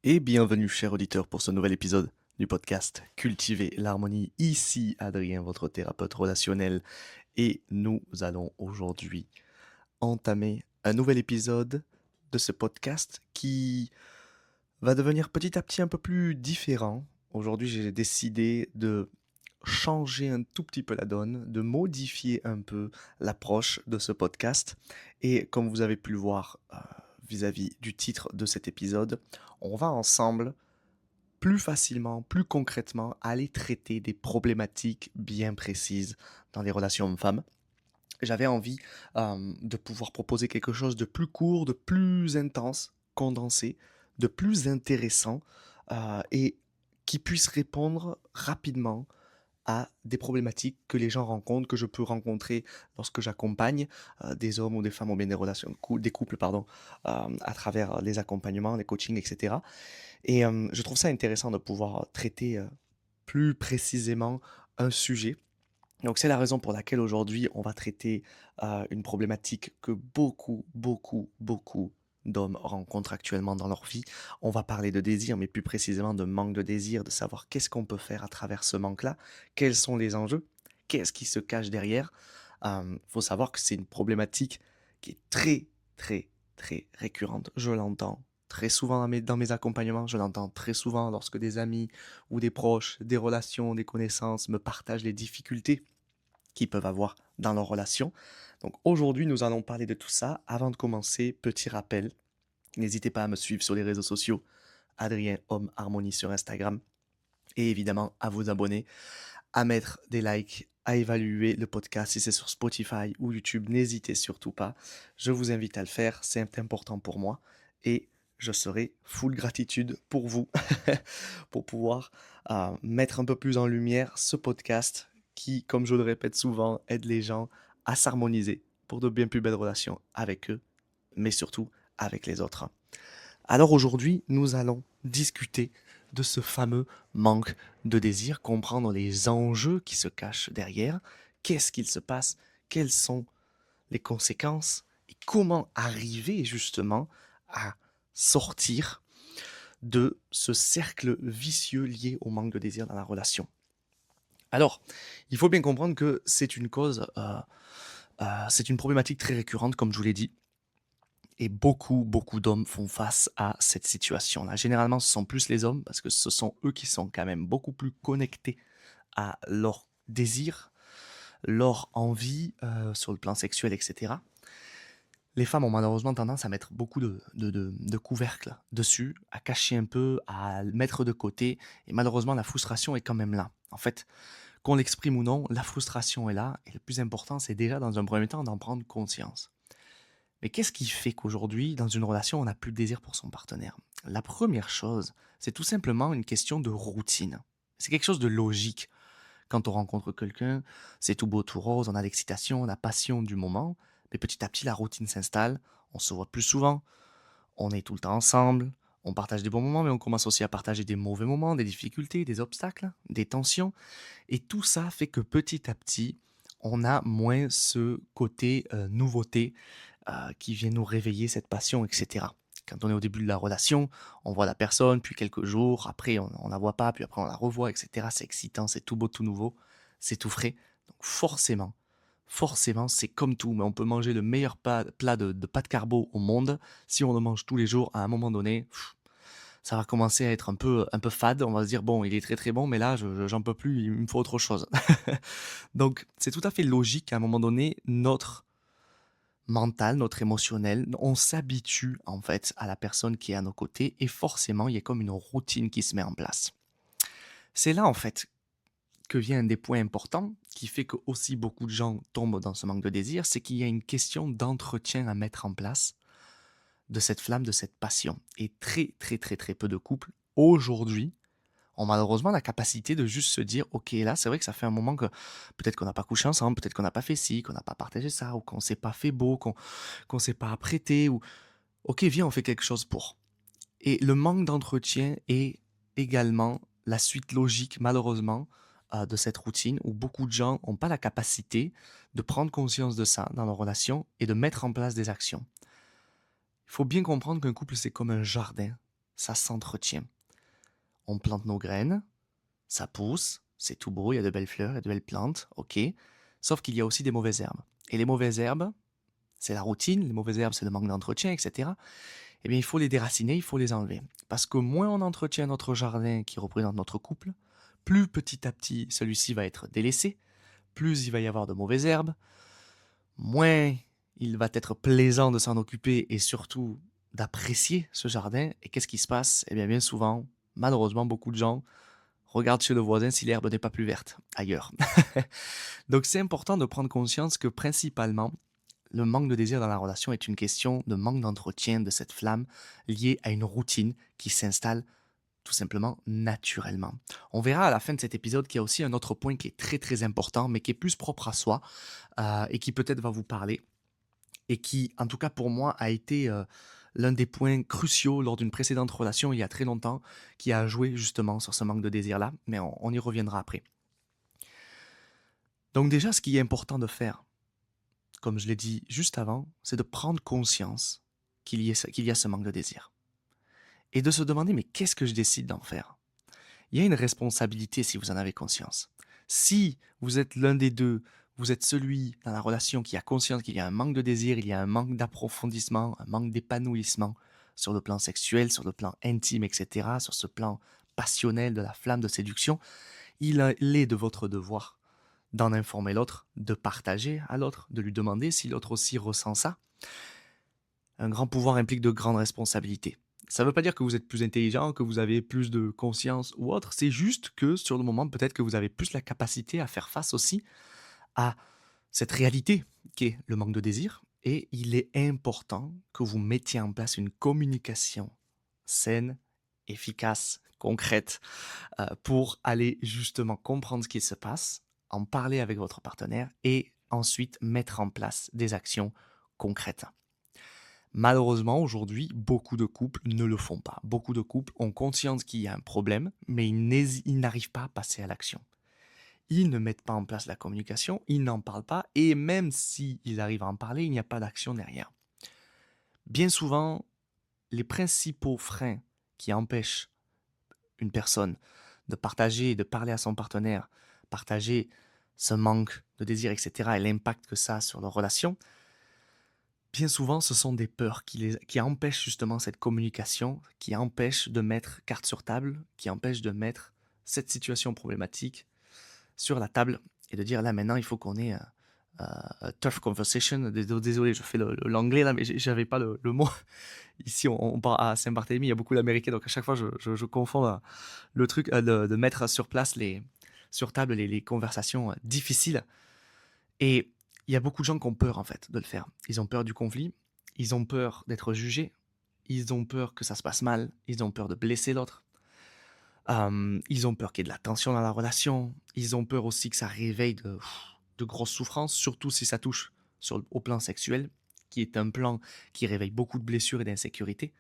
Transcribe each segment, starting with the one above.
Et bienvenue, cher auditeur, pour ce nouvel épisode du podcast Cultiver l'harmonie. Ici Adrien, votre thérapeute relationnel, et nous allons aujourd'hui entamer un nouvel épisode de ce podcast qui va devenir petit à petit un peu plus différent. Aujourd'hui, j'ai décidé de changer un tout petit peu la donne, de modifier un peu l'approche de ce podcast. Et comme vous avez pu le voir vis-à-vis du titre de cet épisode, on va ensemble plus facilement, plus concrètement, aller traiter des problématiques bien précises dans les relations hommes-femmes. J'avais envie de pouvoir proposer quelque chose de plus court, de plus intense, condensé, de plus intéressant et qui puisse répondre rapidement à des problématiques que les gens rencontrent, que je peux rencontrer lorsque j'accompagne des hommes ou des femmes ou bien des relations, des couples, pardon, à travers les accompagnements, les coachings, etc. Et je trouve ça intéressant de pouvoir traiter plus précisément un sujet. Donc c'est la raison pour laquelle aujourd'hui on va traiter une problématique que beaucoup d'hommes rencontrent actuellement dans leur vie. On va parler de désir, mais plus précisément de manque de désir, de savoir qu'est-ce qu'on peut faire à travers ce manque-là, quels sont les enjeux, qu'est-ce qui se cache derrière. Faut savoir que c'est une problématique qui est très récurrente. Je l'entends très souvent dans mes accompagnements, je l'entends très souvent lorsque des amis ou des proches, des relations, des connaissances me partagent les difficultés qu'ils peuvent avoir dans leur relation. Donc aujourd'hui, nous allons parler de tout ça. Avant de commencer, petit rappel, n'hésitez pas à me suivre sur les réseaux sociaux, Adrien Homme Harmonie sur Instagram, et évidemment à vous abonner, à mettre des likes, à évaluer le podcast si c'est sur Spotify ou YouTube. N'hésitez surtout pas. Je vous invite à le faire, c'est important pour moi et je serai full gratitude pour vous pour pouvoir mettre un peu plus en lumière ce podcast qui, comme je le répète souvent, aide les gens à s'harmoniser pour de bien plus belles relations avec eux, mais surtout avec les autres. Alors aujourd'hui, nous allons discuter de ce fameux manque de désir, comprendre les enjeux qui se cachent derrière, qu'est-ce qu'il se passe, quelles sont les conséquences et comment arriver justement à sortir de ce cercle vicieux lié au manque de désir dans la relation. Alors, il faut bien comprendre que c'est une c'est une problématique très récurrente, comme je vous l'ai dit, et beaucoup d'hommes font face à cette situation-là. Généralement, ce sont plus les hommes, parce que ce sont eux qui sont quand même beaucoup plus connectés à leur désir, leur envie sur le plan sexuel, etc. Les femmes ont malheureusement tendance à mettre beaucoup de couvercles dessus, à cacher un peu, à le mettre de côté, et malheureusement, la frustration est quand même là. En fait, qu'on l'exprime ou non, la frustration est là, et le plus important, c'est déjà dans un premier temps d'en prendre conscience. Mais qu'est-ce qui fait qu'aujourd'hui, dans une relation, on n'a plus de désir pour son partenaire? La première chose, c'est tout simplement une question de routine. C'est quelque chose de logique. Quand on rencontre quelqu'un, c'est tout beau, tout rose, on a l'excitation, la passion du moment, mais petit à petit, la routine s'installe, on se voit plus souvent, on est tout le temps ensemble, on partage des bons moments, mais on commence aussi à partager des mauvais moments, des difficultés, des obstacles, des tensions, et tout ça fait que petit à petit, on a moins ce côté nouveauté qui vient nous réveiller cette passion, etc. Quand on est au début de la relation, on voit la personne, puis quelques jours, après on la voit pas, puis après on la revoit, etc. C'est excitant, c'est tout beau, tout nouveau, c'est tout frais. Donc forcément, c'est comme tout, mais on peut manger le meilleur plat de pâte carbo au monde. Si on le mange tous les jours, à un moment donné, ça va commencer à être un peu fade. On va se dire, bon, il est très bon, mais là, j'en peux plus, il me faut autre chose. Donc, c'est tout à fait logique qu'à un moment donné, notre mental, notre émotionnel, on s'habitue en fait à la personne qui est à nos côtés et forcément, il y a comme une routine qui se met en place. C'est là en fait que vient un des points importants qui fait que aussi beaucoup de gens tombent dans ce manque de désir, c'est qu'il y a une question d'entretien à mettre en place de cette flamme, de cette passion. Et très peu de couples aujourd'hui ont malheureusement la capacité de juste se dire, ok, là, c'est vrai que ça fait un moment que peut-être qu'on n'a pas couché ensemble, peut-être qu'on n'a pas fait ci, qu'on n'a pas partagé ça, ou qu'on s'est pas fait beau, qu'on s'est pas apprêté, ou ok, viens, on fait quelque chose pour. Et le manque d'entretien est également la suite logique, malheureusement, de cette routine où beaucoup de gens n'ont pas la capacité de prendre conscience de ça dans leur relation et de mettre en place des actions. Il faut bien comprendre qu'un couple, c'est comme un jardin. ça s'entretient. On plante nos graines, ça pousse, c'est tout beau, il y a de belles fleurs, il y a de belles plantes, ok. Sauf qu'il y a aussi des mauvaises herbes. Et les mauvaises herbes, c'est la routine, les mauvaises herbes, c'est le manque d'entretien, etc. Eh bien, il faut les déraciner, il faut les enlever. Parce que moins on entretient notre jardin qui représente notre couple, plus petit à petit celui-ci va être délaissé, plus il va y avoir de mauvaises herbes, moins il va être plaisant de s'en occuper et surtout d'apprécier ce jardin. Et qu'est-ce qui se passe? Eh bien, bien souvent, malheureusement, beaucoup de gens regardent chez le voisin si l'herbe n'est pas plus verte ailleurs. Donc, c'est important de prendre conscience que principalement, le manque de désir dans la relation est une question de manque d'entretien de cette flamme liée à une routine qui s'installe tout simplement naturellement. On verra à la fin de cet épisode qu'il y a aussi un autre point qui est très très important, mais qui est plus propre à soi et qui peut-être va vous parler et qui, en tout cas pour moi, a été l'un des points cruciaux lors d'une précédente relation il y a très longtemps, qui a joué justement sur ce manque de désir-là, mais on y reviendra après. Donc déjà, ce qui est important de faire, comme je l'ai dit juste avant, c'est de prendre conscience qu'il y a ce manque de désir. Et de se demander, mais qu'est-ce que je décide d'en faire? Il y a une responsabilité si vous en avez conscience. Si vous êtes l'un des deux, vous êtes celui dans la relation qui a conscience qu'il y a un manque de désir, il y a un manque d'approfondissement, un manque d'épanouissement sur le plan sexuel, sur le plan intime, etc., sur ce plan passionnel de la flamme de séduction, il est de votre devoir d'en informer l'autre, de partager à l'autre, de lui demander si l'autre aussi ressent ça. Un grand pouvoir implique de grandes responsabilités. Ça ne veut pas dire que vous êtes plus intelligent, que vous avez plus de conscience ou autre, c'est juste que sur le moment, peut-être que vous avez plus la capacité à faire face aussi à cette réalité qu'est le manque de désir. Et il est important que vous mettiez en place une communication saine, efficace, concrète, pour aller justement comprendre ce qui se passe, en parler avec votre partenaire et ensuite mettre en place des actions concrètes. Malheureusement, aujourd'hui, beaucoup de couples ne le font pas. Beaucoup de couples ont conscience qu'il y a un problème, mais ils n'arrivent pas à passer à l'action. Ils ne mettent pas en place la communication, ils n'en parlent pas, et même s'ils arrivent à en parler, il n'y a pas d'action derrière. Bien souvent, les principaux freins qui empêchent une personne de partager et de parler à son partenaire, partager ce manque de désir, etc., et l'impact que ça a sur leur relation, bien souvent, ce sont des peurs qui empêchent justement cette communication, qui empêchent de mettre carte sur table, qui empêchent de mettre cette situation problématique sur la table et de dire là maintenant il faut qu'on ait a tough conversation. Désolé, je fais l'anglais là, mais j'avais pas le mot. Ici, on part à Saint-Barthélemy, il y a beaucoup d'Américains, donc à chaque fois je confonds le truc de mettre sur place sur table les conversations difficiles. Et il y a beaucoup de gens qui ont peur en fait de le faire. Ils ont peur du conflit, ils ont peur d'être jugés, ils ont peur que ça se passe mal, ils ont peur de blesser l'autre. Ils ont peur qu'il y ait de la tension dans la relation. Ils ont peur aussi que ça réveille de grosses souffrances, surtout si ça touche au plan sexuel, qui est un plan qui réveille beaucoup de blessures et d'insécurité.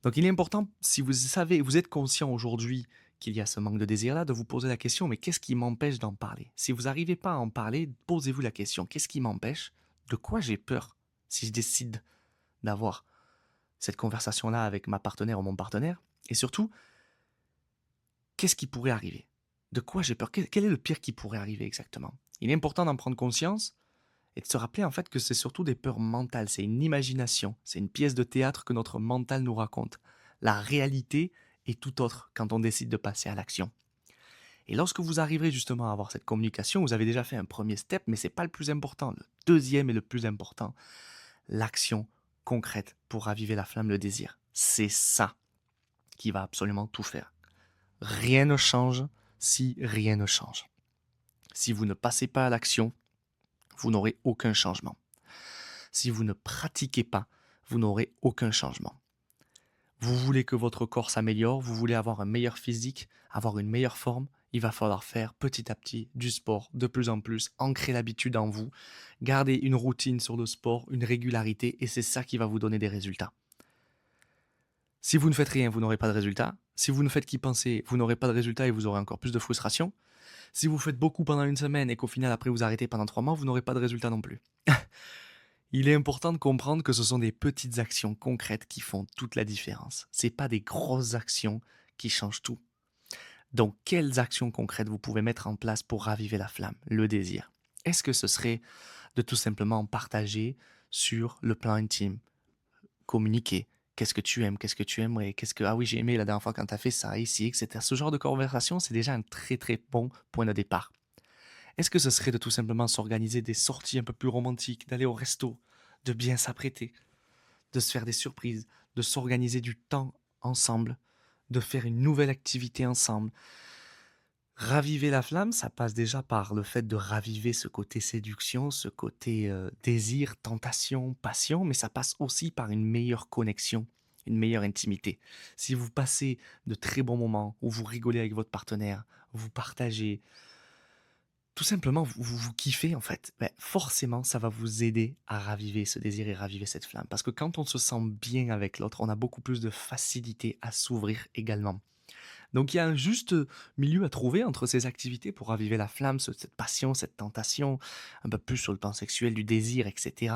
Donc il est important, si vous savez, vous êtes conscient aujourd'hui qu'il y a ce manque de désir-là, de vous poser la question, mais qu'est-ce qui m'empêche d'en parler? Si vous n'arrivez pas à en parler, posez-vous la question, qu'est-ce qui m'empêche? De quoi j'ai peur si je décide d'avoir cette conversation-là avec ma partenaire ou mon partenaire? Et surtout, qu'est-ce qui pourrait arriver? De quoi j'ai peur? Quel est le pire qui pourrait arriver exactement? Il est important d'en prendre conscience et de se rappeler en fait que c'est surtout des peurs mentales, c'est une imagination, c'est une pièce de théâtre que notre mental nous raconte. La réalité est tout autre quand on décide de passer à l'action. Et lorsque vous arriverez justement à avoir cette communication, vous avez déjà fait un premier step, mais ce n'est pas le plus important. Le deuxième et le plus important, l'action concrète pour raviver la flamme, le désir. C'est ça qui va absolument tout faire. Rien ne change si rien ne change. Si vous ne passez pas à l'action, vous n'aurez aucun changement. Si vous ne pratiquez pas, vous n'aurez aucun changement. Vous voulez que votre corps s'améliore, vous voulez avoir un meilleur physique, avoir une meilleure forme, il va falloir faire petit à petit du sport de plus en plus, ancrer l'habitude en vous, garder une routine sur le sport, une régularité, et c'est ça qui va vous donner des résultats. Si vous ne faites rien, vous n'aurez pas de résultat. Si vous ne faites qu'y penser, vous n'aurez pas de résultat et vous aurez encore plus de frustration. Si vous faites beaucoup pendant une semaine et qu'au final après vous arrêtez pendant 3 mois, vous n'aurez pas de résultat non plus. Il est important de comprendre que ce sont des petites actions concrètes qui font toute la différence. C'est pas des grosses actions qui changent tout. Donc, quelles actions concrètes vous pouvez mettre en place pour raviver la flamme, le désir? Est-ce que ce serait de tout simplement partager sur le plan intime, communiquer? Qu'est-ce que tu aimes? Qu'est-ce que tu aimerais? Ah oui, j'ai aimé la dernière fois quand tu as fait ça ici, etc. Ce genre de conversation, c'est déjà un très très bon point de départ. Est-ce que ce serait de tout simplement s'organiser des sorties un peu plus romantiques, d'aller au resto, de bien s'apprêter, de se faire des surprises, de s'organiser du temps ensemble, de faire une nouvelle activité ensemble? Raviver la flamme, ça passe déjà par le fait de raviver ce côté séduction, ce côté désir, tentation, passion, mais ça passe aussi par une meilleure connexion, une meilleure intimité. Si vous passez de très bons moments où vous rigolez avec votre partenaire, vous partagez, tout simplement vous kiffez en fait, ben, forcément ça va vous aider à raviver ce désir et raviver cette flamme. Parce que quand on se sent bien avec l'autre, on a beaucoup plus de facilité à s'ouvrir également. Donc il y a un juste milieu à trouver entre ces activités pour raviver la flamme, cette passion, cette tentation, un peu plus sur le plan sexuel, du désir, etc.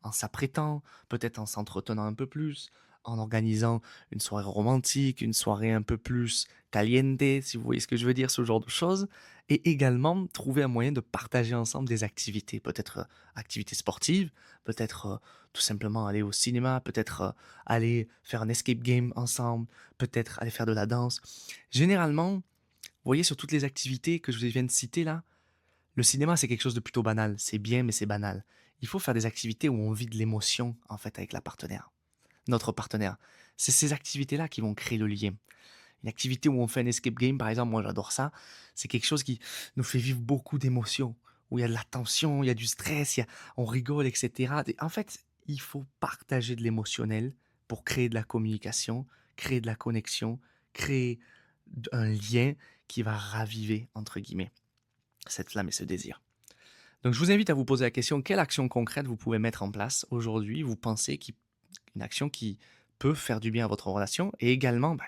En s'apprêtant, peut-être en s'entretenant un peu plus, en organisant une soirée romantique, une soirée un peu plus caliente, si vous voyez ce que je veux dire, ce genre de choses. Et également trouver un moyen de partager ensemble des activités, peut-être activités sportives, peut-être tout simplement aller au cinéma, peut-être aller faire un escape game ensemble, peut-être aller faire de la danse. Généralement, vous voyez, sur toutes les activités que je viens de citer là, le cinéma, c'est quelque chose de plutôt banal. C'est bien, mais c'est banal. Il faut faire des activités où on vit de l'émotion, en fait, avec la partenaire, notre partenaire. C'est ces activités-là qui vont créer le lien. Une activité où on fait un escape game, par exemple, moi j'adore ça. C'est quelque chose qui nous fait vivre beaucoup d'émotions, où il y a de la tension, il y a du stress, on rigole, etc. En fait, il faut partager de l'émotionnel pour créer de la communication, créer de la connexion, créer un lien qui va raviver, entre guillemets, cette flamme et ce désir. Donc je vous invite à vous poser la question, quelle action concrète vous pouvez mettre en place aujourd'hui, vous pensez, une action qui peut faire du bien à votre relation, et également, ben,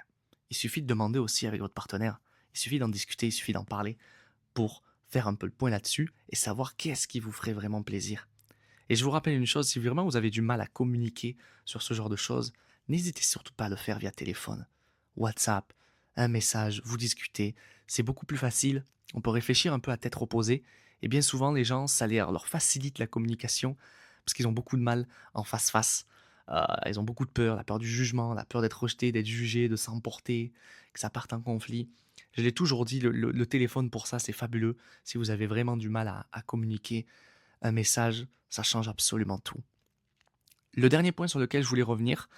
il suffit de demander aussi avec votre partenaire, il suffit d'en discuter, il suffit d'en parler pour faire un peu le point là-dessus et savoir qu'est-ce qui vous ferait vraiment plaisir. Et je vous rappelle une chose, si vraiment vous avez du mal à communiquer sur ce genre de choses, n'hésitez surtout pas à le faire via téléphone, WhatsApp, un message, vous discutez. C'est beaucoup plus facile, on peut réfléchir un peu à tête reposée. Et bien souvent, les gens, ça leur facilite la communication parce qu'ils ont beaucoup de mal en face-face. Ils ont beaucoup de peur, la peur du jugement, la peur d'être rejeté, d'être jugé, de s'emporter, que ça parte en conflit. Je l'ai toujours dit, le téléphone pour ça, c'est fabuleux. Si vous avez vraiment du mal à communiquer, un message, ça change absolument tout. Le dernier point sur lequel je voulais revenir,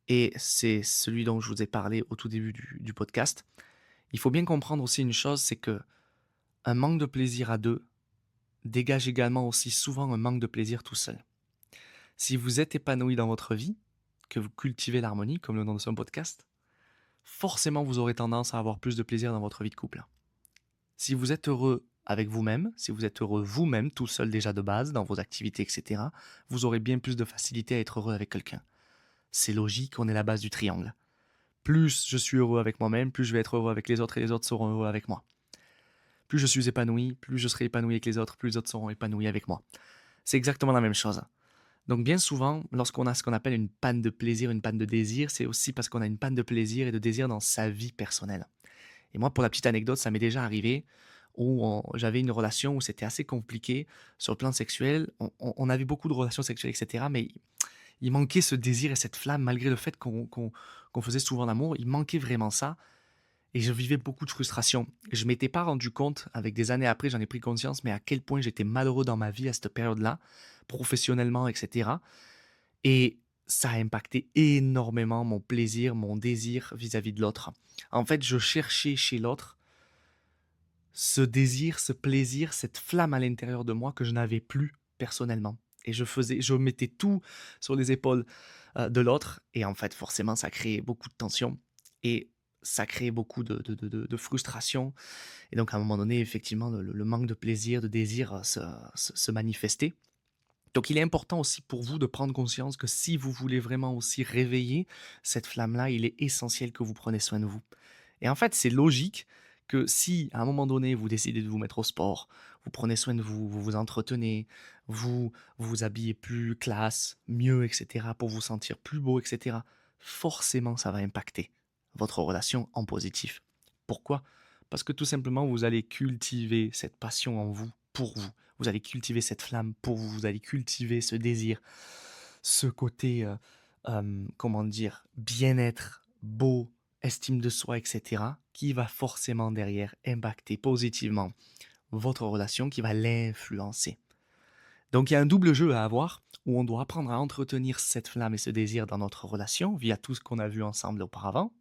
et c'est celui dont je vous ai parlé au tout début du podcast, il faut bien comprendre aussi une chose, c'est que un manque de plaisir à deux dégage également aussi souvent un manque de plaisir tout seul. Si vous êtes épanoui dans votre vie, que vous cultivez l'harmonie, comme le nom de son podcast, forcément vous aurez tendance à avoir plus de plaisir dans votre vie de couple. Si vous êtes heureux avec vous-même, si vous êtes heureux vous-même, tout seul déjà de base, dans vos activités, etc., vous aurez bien plus de facilité à être heureux avec quelqu'un. C'est logique, on est la base du triangle. Plus je suis heureux avec moi-même, plus je vais être heureux avec les autres et les autres seront heureux avec moi. Plus je suis épanoui, plus je serai épanoui avec les autres, plus les autres seront épanouis avec moi. C'est exactement la même chose. Donc bien souvent, lorsqu'on a ce qu'on appelle une panne de plaisir, une panne de désir, c'est aussi parce qu'on a une panne de plaisir et de désir dans sa vie personnelle. Et moi, pour la petite anecdote, ça m'est déjà arrivé où j'avais une relation où c'était assez compliqué sur le plan sexuel. On avait beaucoup de relations sexuelles, etc. Mais il manquait ce désir et cette flamme, malgré le fait qu'on faisait souvent l'amour. Il manquait vraiment ça. Et je vivais beaucoup de frustration. Je ne m'étais pas rendu compte, avec des années après, j'en ai pris conscience, mais à quel point j'étais malheureux dans ma vie à cette période-là, professionnellement, etc. Et ça a impacté énormément mon plaisir, mon désir vis-à-vis de l'autre. En fait, je cherchais chez l'autre ce désir, ce plaisir, cette flamme à l'intérieur de moi que je n'avais plus personnellement. Et je mettais tout sur les épaules de l'autre. Et en fait, forcément, ça créait beaucoup de tension et ça créait beaucoup de frustration. Et donc, à un moment donné, effectivement, le manque de plaisir, de désir se manifestait. Donc, il est important aussi pour vous de prendre conscience que si vous voulez vraiment aussi réveiller cette flamme-là, il est essentiel que vous preniez soin de vous. Et en fait, c'est logique que si à un moment donné vous décidez de vous mettre au sport, vous prenez soin de vous, vous vous entretenez, vous vous habillez plus classe, mieux, etc., pour vous sentir plus beau, etc., forcément ça va impacter votre relation en positif. Pourquoi? Parce que tout simplement vous allez cultiver cette passion en vous, pour vous. Vous allez cultiver cette flamme pour vous, vous allez cultiver ce désir, ce côté, comment dire, bien-être, beau, estime de soi, etc., qui va forcément derrière impacter positivement votre relation, qui va l'influencer. Donc il y a un double jeu à avoir, où on doit apprendre à entretenir cette flamme et ce désir dans notre relation, via tout ce qu'on a vu ensemble auparavant,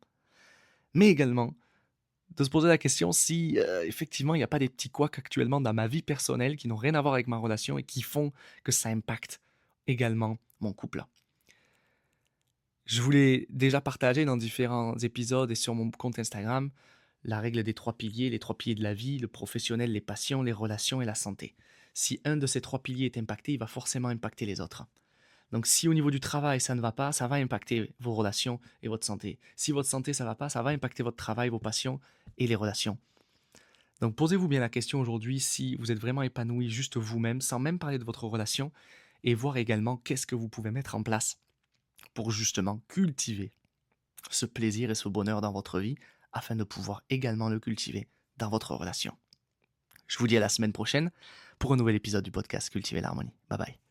mais également de se poser la question si effectivement il n'y a pas des petits couacs actuellement dans ma vie personnelle qui n'ont rien à voir avec ma relation et qui font que ça impacte également mon couple. Je voulais déjà partager dans différents épisodes et sur mon compte Instagram la règle des 3 piliers, les 3 piliers de la vie, le professionnel, les passions, les relations et la santé. Si un de ces 3 piliers est impacté, il va forcément impacter les autres. Donc si au niveau du travail ça ne va pas, ça va impacter vos relations et votre santé. Si votre santé ça va pas, ça va impacter votre travail, vos passions et les relations. Donc posez-vous bien la question aujourd'hui si vous êtes vraiment épanoui juste vous-même, sans même parler de votre relation, et voir également qu'est-ce que vous pouvez mettre en place pour justement cultiver ce plaisir et ce bonheur dans votre vie, afin de pouvoir également le cultiver dans votre relation. Je vous dis à la semaine prochaine pour un nouvel épisode du podcast Cultiver l'harmonie. Bye bye.